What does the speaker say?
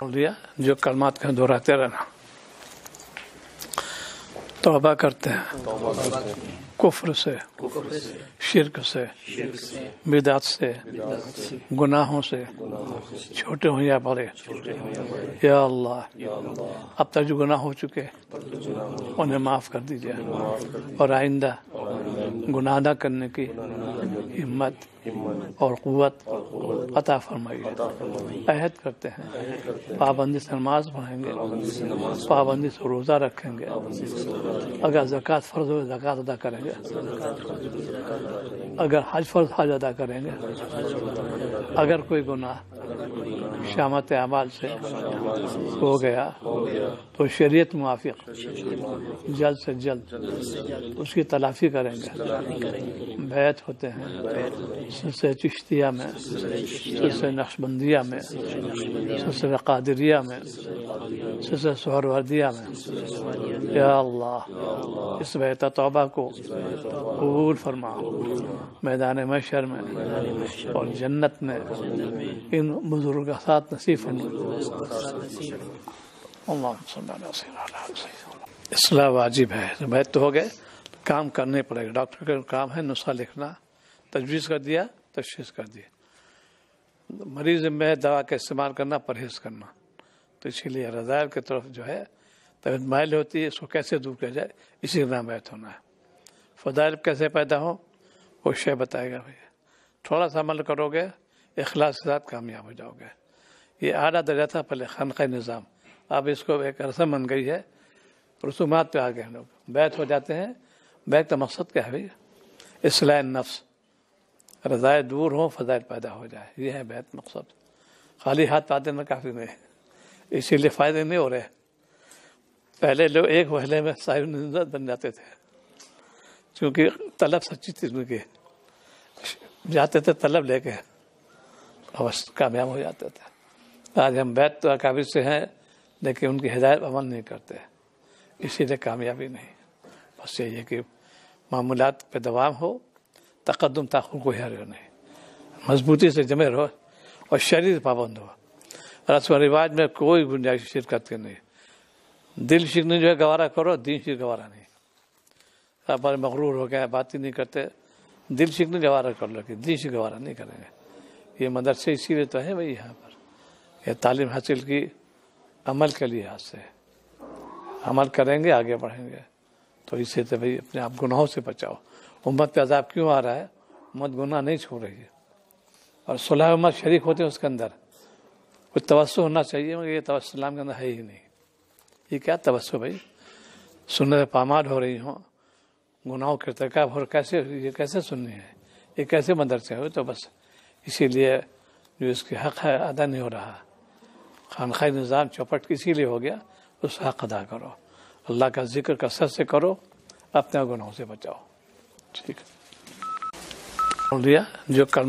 लिया जो कलमात का दोहराते रहना, तौबा करते हैं कुफ्र से, शिर्क से, बिदात से, गुनाहों से, छोटे हो या बड़े। या अल्लाह, अब तक जो गुनाह हो चुके उन्हें माफ़ कर दीजिए और आइंदा गुनाह न करने की हिम्मत और क़ुव्वत अता फरमाइए। अहद करते हैं पाबंदी से नमाज पढ़ेंगे, पाबंदी से रोज़ा रखेंगे, अगर ज़कात फ़र्ज़ हो ज़कात अदा करेंगे, अगर हज फ़र्ज़ हज अदा करेंगे, अगर कोई गुनाह शामत अमाल से हो गया तो शरीयत मुआफ़िक़ जल्द से जल्द उसकी तलाफ़ी करेंगे। बैत होते हैं सिलसिला चिश्तिया में, सिलसिला नक्शबंदिया में, सिलसिला क़ादिरिया में, सिलसिला सुहरवर्दिया में। या अल्लाह, इस बैत तौबा को कबूल फरमा, मैदान महशर में और जन्नत में इन बुजुर्ग का साथ नसीब फरमा। इस्लाह वाजिब है, बैत तो हो गए, काम करने पड़ेगा। डॉक्टर का काम है नुस्खा लिखना, तजवीज़ कर दिया, तशख़ीस कर दिया, मरीज़ में दवा का इस्तेमाल करना, परहेज़ करना। तो इसीलिए रज़ाइल की तरफ जो है तबीयत माइल होती है, इसको कैसे दूर किया जाए, इसी का नाम बैत होना है। फ़ज़ाइल कैसे पैदा हो वो शय बताएगा भैया। थोड़ा सा अमल करोगे, इखलास के साथ कामयाब हो जाओगे। ये आला दर्जा था पहले खानक़ाह निज़ाम, अब इसको एक रस्म बन गई है, रसूमात पे आ गए हम लोग, बैत हो जाते हैं। बैत का मकसद क्या है भैया? इस्लाह नफ्स, रज़ाए दूर हो, फ़ज़ाइल पैदा हो जाए, ये है बैत मकसद। खाली हाथ पा देना काफ़ी नहीं, इसीलिए फ़ायदे नहीं हो रहे। पहले लोग एक महीने में साहिब निज़ात बन जाते थे, क्योंकि तलब सच्ची थी उनकी, जाते थे तलब लेके और कामयाब हो जाते थे। आज हम बैत तो अकाबिर से हैं, लेकिन उनकी हिदायत अमल नहीं करते, इसीलिए कामयाबी नहीं। बस यही है कि मामूलात पे दवाम हो, तक़द्दुम ताख़ुर को हर नहीं, मजबूती से जमे रहो और शरीर पाबंद हो। रस्म रिवाज में कोई गुंजाइश शिरकत की नहीं। दिल शिकनी जो है गवारा करो, दीन शिक गवारा नहीं। आप मगरूर हो गए, बात ही नहीं करते, दिल शिकनी गवारा कर लो, कि दीन शिक गवारा नहीं करेंगे। ये मदरसे इसीलिए तो है भाई, यहाँ पर ये तालीम हासिल की अमल के लिए, हाथ से अमल करेंगे आगे बढ़ेंगे। तो इससे तो भाई अपने आप गुनाहों से बचाओ। उम्मत पे अज़ाब क्यों आ रहा है? उम्मत गुनाह नहीं छोड़ रही है, और सुलह उम्मत शरीक होते हैं उसके अंदर। कुछ तवस्सु होना चाहिए, मगर ये तवस्सु इस्लाम के अंदर है ही नहीं। ये क्या तवस्सु भाई? सुन्नत पामाल हो रही हों, गुनाहों के इर्तिकाब हो, कैसे ये कैसे सुननी है, ये कैसे मदरसे हो? तो बस इसीलिए जो इसके हक़ है अदा नहीं हो रहा। खानक़ाह निज़ाम चौपट इसीलिए हो गया, उस हक़ अदा करो, अल्लाह का जिक्र कसरत से करो, अपने गुनाहों से बचाओ। ठीक है, लिया जो कल